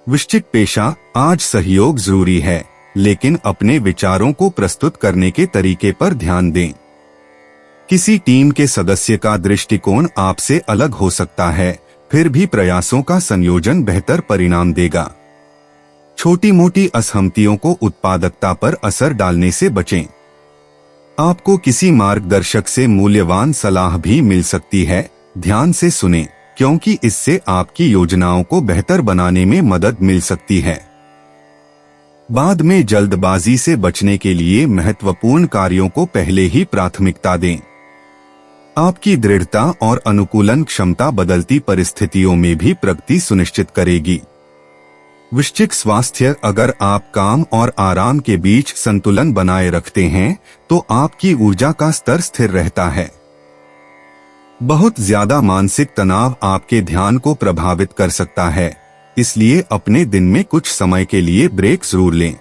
वृश्चिक पेशा, आज सहयोग जरूरी है, लेकिन अपने विचारों को प्रस्तुत करने के तरीके पर ध्यान दें। किसी टीम के सदस्य का दृष्टिकोण आपसे अलग हो सकता है, फिर भी प्रयासों का संयोजन बेहतर परिणाम देगा। छोटी मोटी असहमतियों को उत्पादकता पर असर डालने से बचें। आपको किसी मार्गदर्शक से मूल्यवान सलाह भी मिल सकती है, ध्यान से सुनें, क्योंकि इससे आपकी योजनाओं को बेहतर बनाने में मदद मिल सकती है। बाद में जल्दबाजी से बचने के लिए महत्वपूर्ण कार्यों को पहले ही प्राथमिकता दें। आपकी दृढ़ता और अनुकूलन क्षमता बदलती परिस्थितियों में भी प्रगति सुनिश्चित करेगी। वृश्चिक स्वास्थ्य, अगर आप काम और आराम के बीच संतुलन बनाए रखते हैं तो आपकी ऊर्जा का स्तर स्थिर रहता है। बहुत ज्यादा मानसिक तनाव आपके ध्यान को प्रभावित कर सकता है, इसलिए अपने दिन में कुछ समय के लिए ब्रेक जरूर लें।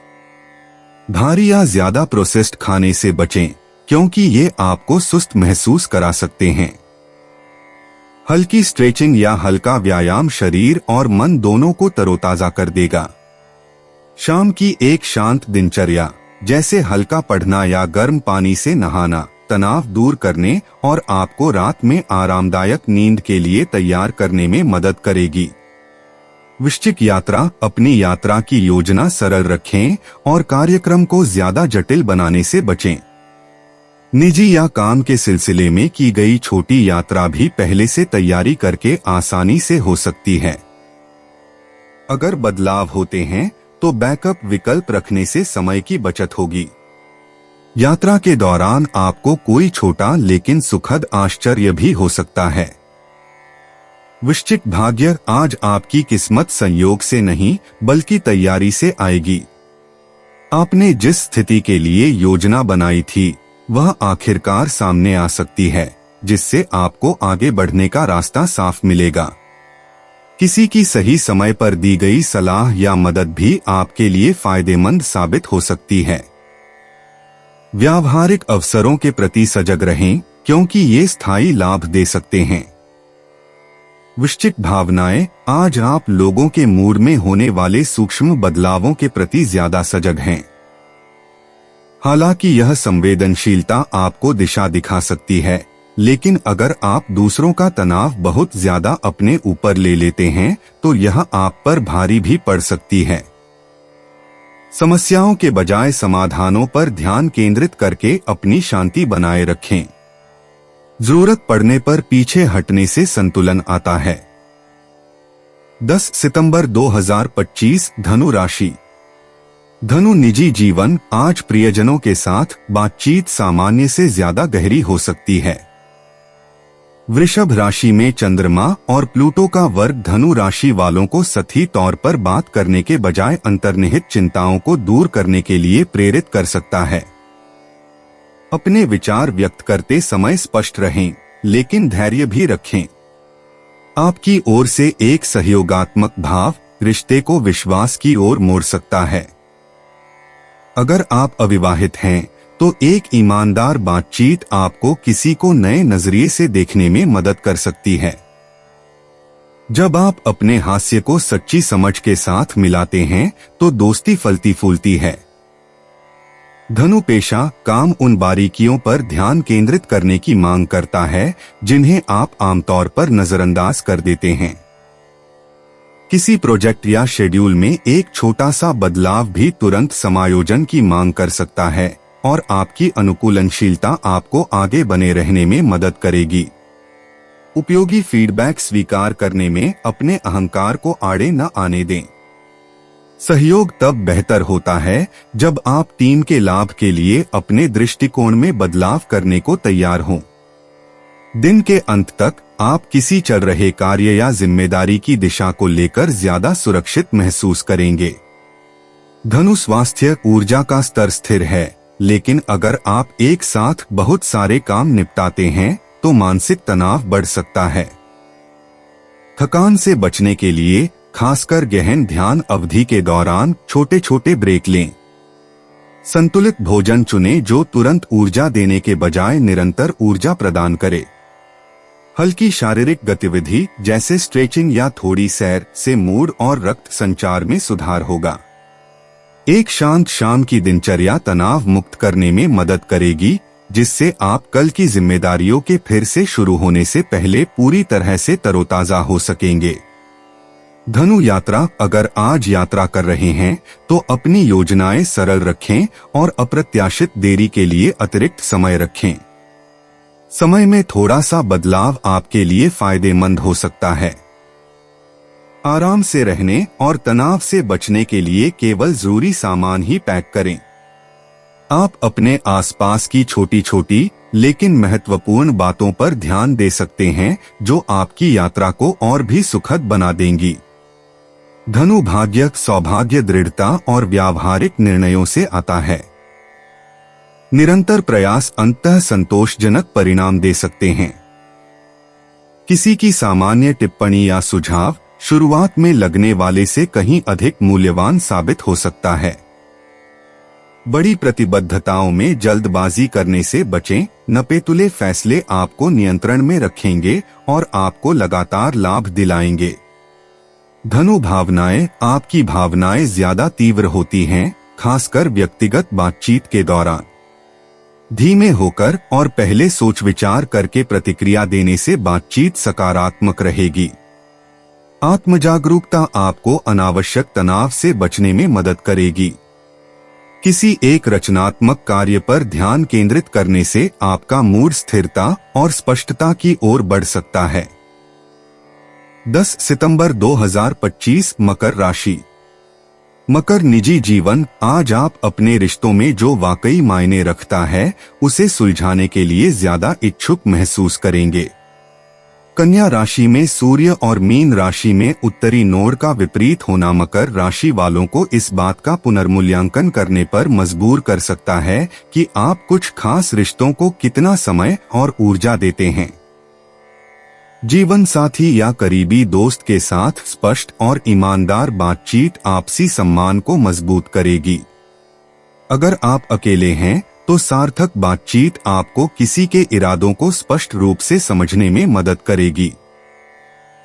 भारी या ज्यादा प्रोसेस्ड खाने से बचें, क्योंकि ये आपको सुस्त महसूस करा सकते हैं। हल्की स्ट्रेचिंग या हल्का व्यायाम शरीर और मन दोनों को तरोताजा कर देगा। शाम की एक शांत दिनचर्या, जैसे हल्का पढ़ना या गर्म पानी से नहाना, तनाव दूर करने और आपको रात में आरामदायक नींद के लिए तैयार करने में मदद करेगी। वृश्चिक यात्रा, अपनी यात्रा की योजना सरल रखें और कार्यक्रम को ज्यादा जटिल बनाने से बचें। निजी या काम के सिलसिले में की गई छोटी यात्रा भी पहले से तैयारी करके आसानी से हो सकती है। अगर बदलाव होते हैं तो बैकअप विकल्प रखने से समय की बचत होगी। यात्रा के दौरान आपको कोई छोटा लेकिन सुखद आश्चर्य भी हो सकता है। वृश्चिक भाग्य, आज आपकी किस्मत संयोग से नहीं बल्कि तैयारी से आएगी। आपने जिस स्थिति के लिए योजना बनाई थी वह आखिरकार सामने आ सकती है, जिससे आपको आगे बढ़ने का रास्ता साफ मिलेगा। किसी की सही समय पर दी गई सलाह या मदद भी आपके लिए फायदेमंद साबित हो सकती है। व्यावहारिक अवसरों के प्रति सजग रहें, क्योंकि ये स्थायी लाभ दे सकते हैं। वृश्चिक भावनाएं, आज आप लोगों के मूड में होने वाले सूक्ष्म बदलावों के प्रति ज्यादा सजग हैं। हालांकि यह संवेदनशीलता आपको दिशा दिखा सकती है, लेकिन अगर आप दूसरों का तनाव बहुत ज्यादा अपने ऊपर ले लेते हैं तो यह आप पर भारी भी पड़ सकती है। समस्याओं के बजाय समाधानों पर ध्यान केंद्रित करके अपनी शांति बनाए रखें। जरूरत पड़ने पर पीछे हटने से संतुलन आता है। 10 सितंबर 2025, धनु राशि। धनु निजी जीवन, आज प्रियजनों के साथ बातचीत सामान्य से ज्यादा गहरी हो सकती है। वृषभ राशि में चंद्रमा और प्लूटो का वर्ग धनु राशि वालों को सही तौर पर बात करने के बजाय अंतर्निहित चिंताओं को दूर करने के लिए प्रेरित कर सकता है। अपने विचार व्यक्त करते समय स्पष्ट रहें, लेकिन धैर्य भी रखें। आपकी ओर से एक सहयोगात्मक भाव रिश्ते को विश्वास की ओर मोड़ सकता है। अगर आप अविवाहित हैं तो एक ईमानदार बातचीत आपको किसी को नए नजरिए से देखने में मदद कर सकती है। जब आप अपने हास्य को सच्ची समझ के साथ मिलाते हैं तो दोस्ती फलती फूलती है। धनु पेशा, काम उन बारीकियों पर ध्यान केंद्रित करने की मांग करता है जिन्हें आप आमतौर पर नजरअंदाज कर देते हैं। किसी प्रोजेक्ट या शेड्यूल में एक छोटा सा बदलाव भी तुरंत समायोजन की मांग कर सकता है और आपकी अनुकूलनशीलता आपको आगे बने रहने में मदद करेगी। उपयोगी फीडबैक स्वीकार करने में अपने अहंकार को आड़े न आने दें। सहयोग तब बेहतर होता है जब आप टीम के लाभ के लिए अपने दृष्टिकोण में बदलाव करने को तैयार हों। दिन के अंत तक आप किसी चल रहे कार्य या जिम्मेदारी की दिशा को लेकर ज्यादा सुरक्षित महसूस करेंगे। धनु स्वास्थ्य, ऊर्जा का स्तर स्थिर है, लेकिन अगर आप एक साथ बहुत सारे काम निपटाते हैं तो मानसिक तनाव बढ़ सकता है। थकान से बचने के लिए खासकर गहन ध्यान अवधि के दौरान छोटे छोटे ब्रेक लें। संतुलित भोजन चुनें जो तुरंत ऊर्जा देने के बजाय निरंतर ऊर्जा प्रदान करे। हल्की शारीरिक गतिविधि जैसे स्ट्रेचिंग या थोड़ी सैर से मूड और रक्त संचार में सुधार होगा। एक शांत शाम की दिनचर्या तनाव मुक्त करने में मदद करेगी, जिससे आप कल की जिम्मेदारियों के फिर से शुरू होने से पहले पूरी तरह से तरोताजा हो सकेंगे। धनु यात्रा, अगर आज यात्रा कर रहे हैं तो अपनी योजनाएं सरल रखें और अप्रत्याशित देरी के लिए अतिरिक्त समय रखें। समय में थोड़ा सा बदलाव आपके लिए फायदेमंद हो सकता है। आराम से रहने और तनाव से बचने के लिए केवल जरूरी सामान ही पैक करें। आप अपने आसपास की छोटी छोटी लेकिन महत्वपूर्ण बातों पर ध्यान दे सकते हैं जो आपकी यात्रा को और भी सुखद बना देंगी। धनु भाग्य, सौभाग्य, दृढ़ता और व्यावहारिक निर्णयों से आता है। निरंतर प्रयास अंततः संतोषजनक परिणाम दे सकते हैं। किसी की सामान्य टिप्पणी या सुझाव शुरुआत में लगने वाले से कहीं अधिक मूल्यवान साबित हो सकता है। बड़ी प्रतिबद्धताओं में जल्दबाजी करने से बचें। नपेतुले फैसले आपको नियंत्रण में रखेंगे और आपको लगातार लाभ दिलाएंगे। धनु भावनाएं, आपकी भावनाएं ज्यादा तीव्र होती हैं, खासकर व्यक्तिगत बातचीत के दौरान। धीमे होकर और पहले सोच विचार करके प्रतिक्रिया देने से बातचीत सकारात्मक रहेगी। आत्मजागरूकता आपको अनावश्यक तनाव से बचने में मदद करेगी। किसी एक रचनात्मक कार्य पर ध्यान केंद्रित करने से आपका मूड स्थिरता और स्पष्टता की ओर बढ़ सकता है। 10 सितंबर 2025 मकर राशि। मकर, निजी जीवन, आज आप अपने रिश्तों में जो वाकई मायने रखता है उसे सुलझाने के लिए ज्यादा इच्छुक महसूस करेंगे। कन्या राशि में सूर्य और मीन राशि में उत्तरी नोड का विपरीत होना मकर राशि वालों को इस बात का पुनर्मूल्यांकन करने पर मजबूर कर सकता है कि आप कुछ खास रिश्तों को कितना समय और ऊर्जा देते हैं। जीवन साथी या करीबी दोस्त के साथ स्पष्ट और ईमानदार बातचीत आपसी सम्मान को मजबूत करेगी। अगर आप अकेले हैं तो सार्थक बातचीत आपको किसी के इरादों को स्पष्ट रूप से समझने में मदद करेगी।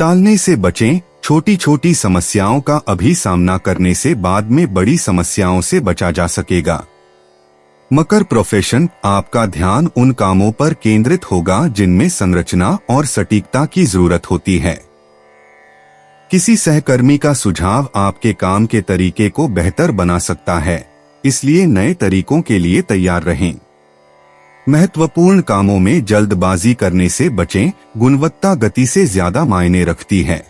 टालने से बचें। छोटी छोटी समस्याओं का अभी सामना करने से बाद में बड़ी समस्याओं से बचा जा सकेगा। मकर प्रोफेशन, आपका ध्यान उन कामों पर केंद्रित होगा जिनमें संरचना और सटीकता की जरूरत होती है। किसी सहकर्मी का सुझाव आपके काम के तरीके को बेहतर बना सकता है, इसलिए नए तरीकों के लिए तैयार रहें। महत्वपूर्ण कामों में जल्दबाजी करने से बचें। गुणवत्ता गति से ज्यादा मायने रखती है।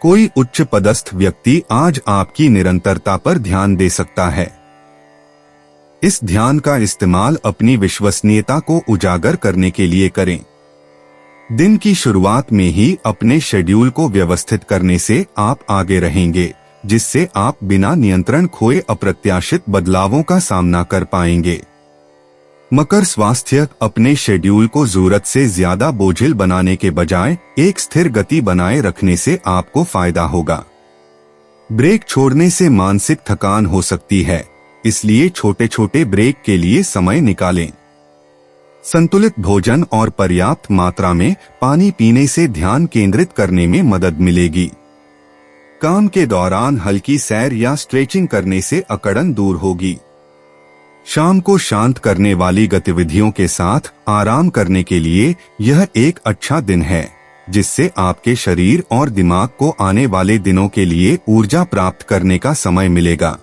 कोई उच्च पदस्थ व्यक्ति आज आपकी निरंतरता पर ध्यान दे सकता है। इस ध्यान का इस्तेमाल अपनी विश्वसनीयता को उजागर करने के लिए करें। दिन की शुरुआत में ही अपने शेड्यूल को व्यवस्थित करने से आप आगे रहेंगे, जिससे आप बिना नियंत्रण खोए अप्रत्याशित बदलावों का सामना कर पाएंगे। मकर स्वास्थ्य, अपने शेड्यूल को जरूरत से ज्यादा बोझिल बनाने के बजाय एक स्थिर गति बनाए रखने से आपको फायदा होगा। ब्रेक छोड़ने से मानसिक थकान हो सकती है, इसलिए छोटे छोटे ब्रेक के लिए समय निकालें। संतुलित भोजन और पर्याप्त मात्रा में पानी पीने से ध्यान केंद्रित करने में मदद मिलेगी। काम के दौरान हल्की सैर या स्ट्रेचिंग करने से अकड़न दूर होगी। शाम को शांत करने वाली गतिविधियों के साथ आराम करने के लिए यह एक अच्छा दिन है, जिससे आपके शरीर और दिमाग को आने वाले दिनों के लिए ऊर्जा प्राप्त करने का समय मिलेगा।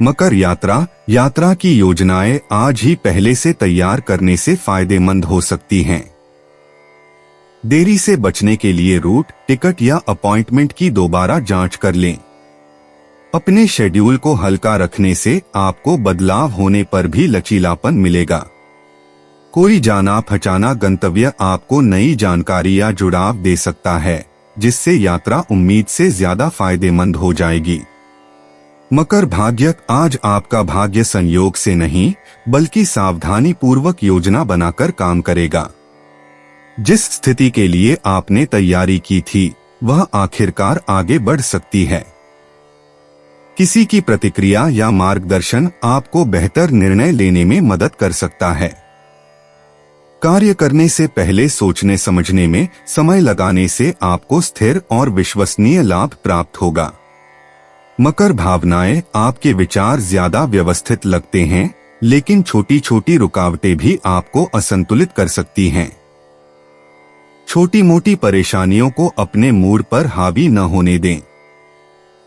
मकर यात्रा की योजनाएं आज ही पहले से तैयार करने से फायदेमंद हो सकती हैं। देरी से बचने के लिए रूट, टिकट या अपॉइंटमेंट की दोबारा जांच कर लें। अपने शेड्यूल को हल्का रखने से आपको बदलाव होने पर भी लचीलापन मिलेगा। कोई जाना पहचाना गंतव्य आपको नई जानकारी या जुड़ाव दे सकता है, जिससे यात्रा उम्मीद से ज्यादा फायदेमंद हो जाएगी। मकर भाग्य, आज आपका भाग्य संयोग से नहीं बल्कि सावधानी पूर्वक योजना बनाकर काम करेगा। जिस स्थिति के लिए आपने तैयारी की थी वह आखिरकार आगे बढ़ सकती है। किसी की प्रतिक्रिया या मार्गदर्शन आपको बेहतर निर्णय लेने में मदद कर सकता है। कार्य करने से पहले सोचने समझने में समय लगाने से आपको स्थिर और विश्वसनीय लाभ प्राप्त होगा। मकर भावनाएं, आपके विचार ज्यादा व्यवस्थित लगते हैं, लेकिन छोटी छोटी रुकावटें भी आपको असंतुलित कर सकती हैं। छोटी मोटी परेशानियों को अपने मूड पर हावी न होने दें।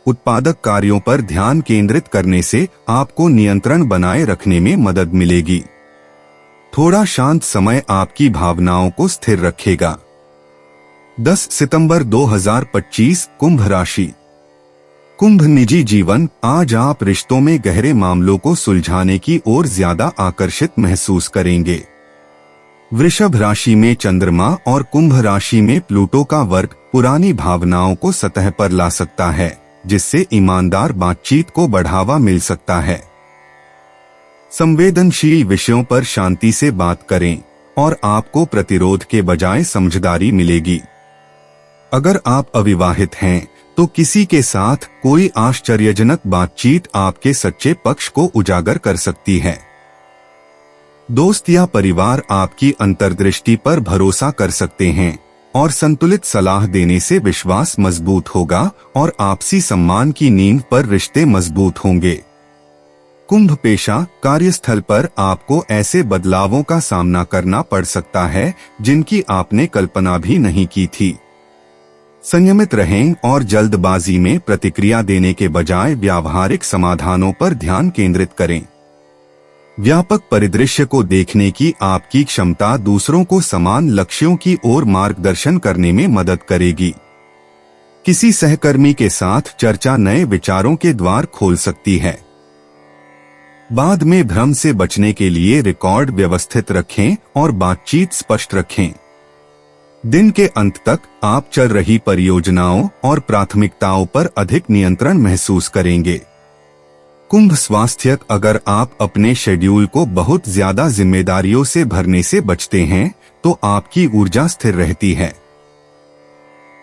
उत्पादक कार्यों पर ध्यान केंद्रित करने से आपको नियंत्रण बनाए रखने में मदद मिलेगी। थोड़ा शांत समय आपकी भावनाओं को स्थिर रखेगा। 10 सितंबर 2025 कुंभ राशि। कुंभ निजी जीवन। आज आप रिश्तों में गहरे मामलों को सुलझाने की ओर ज्यादा आकर्षित महसूस करेंगे। वृषभ राशि में चंद्रमा और कुंभ राशि में प्लूटो का वर्ग पुरानी भावनाओं को सतह पर ला सकता है, जिससे ईमानदार बातचीत को बढ़ावा मिल सकता है। संवेदनशील विषयों पर शांति से बात करें और आपको प्रतिरोध के बजाय समझदारी मिलेगी। अगर आप अविवाहित हैं तो किसी के साथ कोई आश्चर्यजनक बातचीत आपके सच्चे पक्ष को उजागर कर सकती है। दोस्त या परिवार आपकी अंतर्दृष्टि पर भरोसा कर सकते हैं और संतुलित सलाह देने से विश्वास मजबूत होगा और आपसी सम्मान की नींव पर रिश्ते मजबूत होंगे। कुंभ पेशा। कार्यस्थल पर आपको ऐसे बदलावों का सामना करना पड़ सकता है जिनकी आपने कल्पना भी नहीं की थी। संयमित रहें और जल्दबाजी में प्रतिक्रिया देने के बजाय व्यावहारिक समाधानों पर ध्यान केंद्रित करें। व्यापक परिदृश्य को देखने की आपकी क्षमता दूसरों को समान लक्ष्यों की ओर मार्गदर्शन करने में मदद करेगी। किसी सहकर्मी के साथ चर्चा नए विचारों के द्वार खोल सकती है। बाद में भ्रम से बचने के लिए रिकॉर्ड व्यवस्थित रखें और बातचीत स्पष्ट रखें। दिन के अंत तक आप चल रही परियोजनाओं और प्राथमिकताओं पर अधिक नियंत्रण महसूस करेंगे। कुंभ स्वास्थ्य। अगर आप अपने शेड्यूल को बहुत ज्यादा जिम्मेदारियों से भरने से बचते हैं तो आपकी ऊर्जा स्थिर रहती है।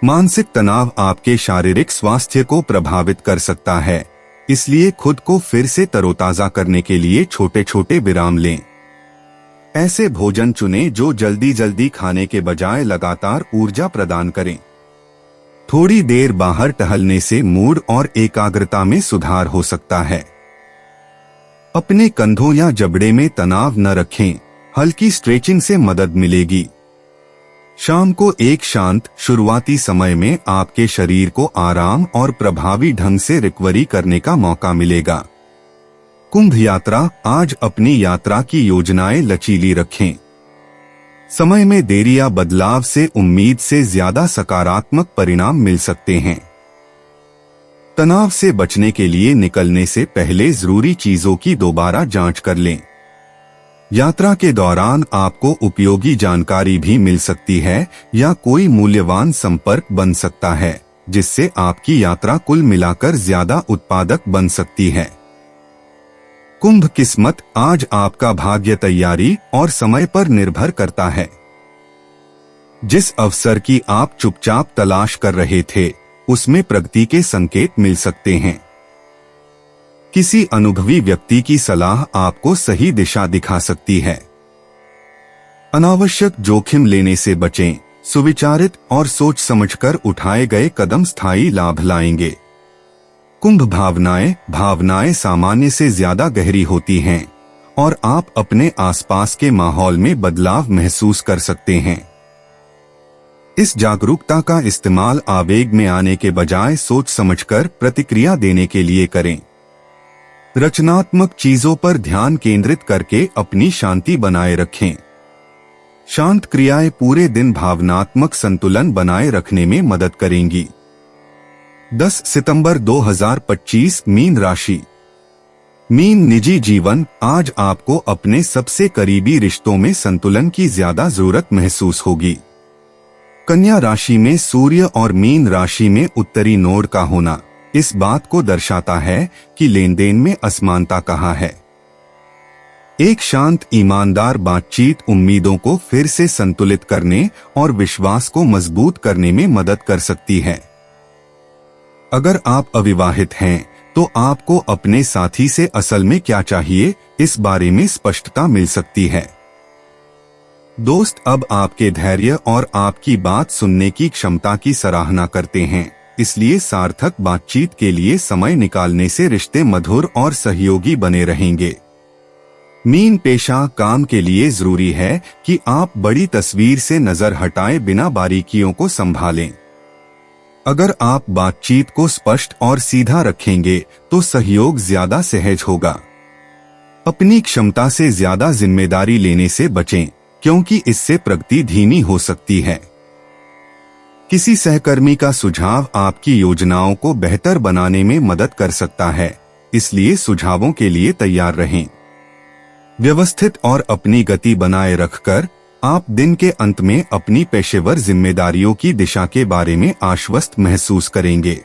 मानसिक तनाव आपके शारीरिक स्वास्थ्य को प्रभावित कर सकता है, इसलिए खुद को फिर से तरोताजा करने के लिए छोटे छोटे विराम लें। ऐसे भोजन चुनें जो जल्दी जल्दी खाने के बजाय लगातार ऊर्जा प्रदान करें। थोड़ी देर बाहर टहलने से मूड और एकाग्रता में सुधार हो सकता है। अपने कंधों या जबड़े में तनाव न रखें, हल्की स्ट्रेचिंग से मदद मिलेगी। शाम को एक शांत शुरुआती समय में आपके शरीर को आराम और प्रभावी ढंग से रिकवरी करने का मौका मिलेगा। कुंभ यात्रा। आज अपनी यात्रा की योजनाएं लचीली रखें। समय में देरी या बदलाव से उम्मीद से ज्यादा सकारात्मक परिणाम मिल सकते हैं। तनाव से बचने के लिए निकलने से पहले जरूरी चीजों की दोबारा जांच कर लें। यात्रा के दौरान आपको उपयोगी जानकारी भी मिल सकती है या कोई मूल्यवान संपर्क बन सकता है, जिससे आपकी यात्रा कुल मिलाकर ज्यादा उत्पादक बन सकती है। कुंभ किस्मत। आज आपका भाग्य तैयारी और समय पर निर्भर करता है। जिस अवसर की आप चुपचाप तलाश कर रहे थे, उसमें प्रगति के संकेत मिल सकते हैं। किसी अनुभवी व्यक्ति की सलाह आपको सही दिशा दिखा सकती है। अनावश्यक जोखिम लेने से बचें। सुविचारित और सोच समझकर उठाए गए कदम स्थायी लाभ लाएंगे। कुंभ भावनाएं सामान्य से ज्यादा गहरी होती हैं और आप अपने आसपास के माहौल में बदलाव महसूस कर सकते हैं। इस जागरूकता का इस्तेमाल आवेग में आने के बजाय सोच समझकर प्रतिक्रिया देने के लिए करें। रचनात्मक चीजों पर ध्यान केंद्रित करके अपनी शांति बनाए रखें। शांत क्रियाएं पूरे दिन भावनात्मक संतुलन बनाए रखने में मदद करेंगी। 10 सितंबर 2025 मीन राशि। मीन निजी जीवन। आज आपको अपने सबसे करीबी रिश्तों में संतुलन की ज्यादा जरूरत महसूस होगी। कन्या राशि में सूर्य और मीन राशि में उत्तरी नोड का होना इस बात को दर्शाता है कि लेन देन में असमानता कहाँ है। एक शांत ईमानदार बातचीत उम्मीदों को फिर से संतुलित करने और विश्वास को मजबूत करने में मदद कर सकती है। अगर आप अविवाहित हैं तो आपको अपने साथी से असल में क्या चाहिए इस बारे में स्पष्टता मिल सकती है। दोस्त अब आपके धैर्य और आपकी बात सुनने की क्षमता की सराहना करते हैं, इसलिए सार्थक बातचीत के लिए समय निकालने से रिश्ते मधुर और सहयोगी बने रहेंगे। मीन पेशा काम के लिए जरूरी है कि आप बड़ी तस्वीर से नजर हटाए बिना बारीकियों को संभालें। अगर आप बातचीत को स्पष्ट और सीधा रखेंगे तो सहयोग ज्यादा सहज होगा। अपनी क्षमता से ज्यादा जिम्मेदारी लेने से बचें, क्योंकि इससे प्रगति धीमी हो सकती है। किसी सहकर्मी का सुझाव आपकी योजनाओं को बेहतर बनाने में मदद कर सकता है, इसलिए सुझावों के लिए तैयार रहें। व्यवस्थित और अपनी गति बनाए रखकर आप दिन के अंत में अपनी पेशेवर जिम्मेदारियों की दिशा के बारे में आश्वस्त महसूस करेंगे।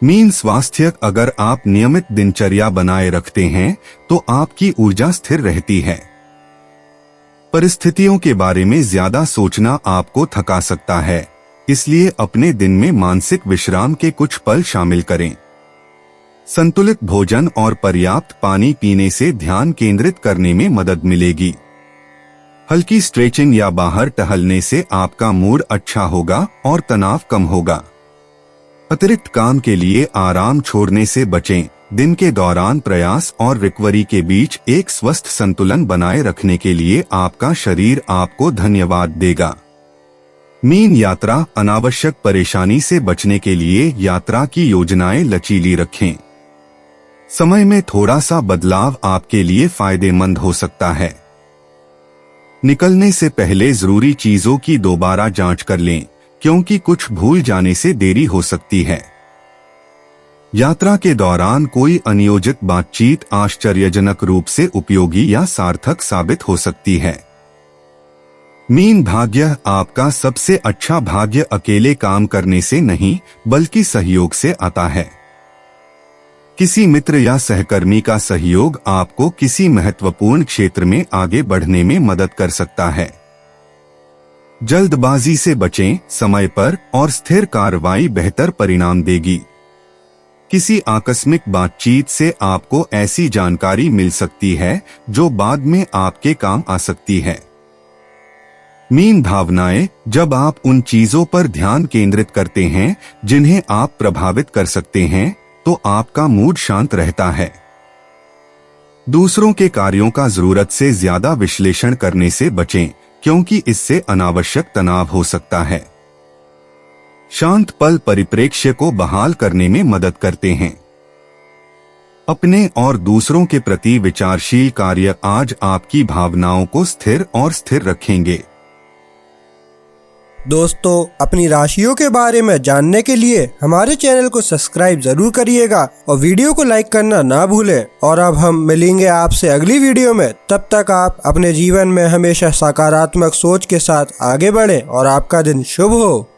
मीन स्वास्थ्य अगर आप नियमित दिनचर्या बनाए रखते हैं तो आपकी ऊर्जा स्थिर रहती है। परिस्थितियों के बारे में ज्यादा सोचना आपको थका सकता है, इसलिए अपने दिन में मानसिक विश्राम के कुछ पल शामिल करें। संतुलित भोजन और पर्याप्त पानी पीने से ध्यान केंद्रित करने में मदद मिलेगी। हल्की स्ट्रेचिंग या बाहर टहलने से आपका मूड अच्छा होगा और तनाव कम होगा। अतिरिक्त काम के लिए आराम छोड़ने से बचें। दिन के दौरान प्रयास और रिकवरी के बीच एक स्वस्थ संतुलन बनाए रखने के लिए आपका शरीर आपको धन्यवाद देगा। मीन यात्रा अनावश्यक परेशानी से बचने के लिए यात्रा की योजनाएं लचीली रखें। समय में थोड़ा सा बदलाव आपके लिए फायदेमंद हो सकता है। निकलने से पहले जरूरी चीजों की दोबारा जांच कर लें, क्योंकि कुछ भूल जाने से देरी हो सकती है। यात्रा के दौरान कोई अनियोजित बातचीत आश्चर्यजनक रूप से उपयोगी या सार्थक साबित हो सकती है। मीन भाग्य आपका सबसे अच्छा भाग्य अकेले काम करने से नहीं बल्कि सहयोग से आता है। किसी मित्र या सहकर्मी का सहयोग आपको किसी महत्वपूर्ण क्षेत्र में आगे बढ़ने में मदद कर सकता है। जल्दबाजी से बचें, समय पर और स्थिर कार्रवाई बेहतर परिणाम देगी। किसी आकस्मिक बातचीत से आपको ऐसी जानकारी मिल सकती है जो बाद में आपके काम आ सकती है। मीन भावनाएं जब आप उन चीजों पर ध्यान केंद्रित करते हैं जिन्हें आप प्रभावित कर सकते हैं तो आपका मूड शांत रहता है। दूसरों के कार्यों का जरूरत से ज्यादा विश्लेषण करने से बचें, क्योंकि इससे अनावश्यक तनाव हो सकता है। शांत पल परिप्रेक्ष्य को बहाल करने में मदद करते हैं। अपने और दूसरों के प्रति विचारशील कार्य आज आपकी भावनाओं को स्थिर और स्थिर रखेंगे। दोस्तों, अपनी राशियों के बारे में जानने के लिए हमारे चैनल को सब्सक्राइब जरूर करिएगा और वीडियो को लाइक करना ना भूलें। और अब हम मिलेंगे आपसे अगली वीडियो में। तब तक आप अपने जीवन में हमेशा सकारात्मक सोच के साथ आगे बढ़ें और आपका दिन शुभ हो।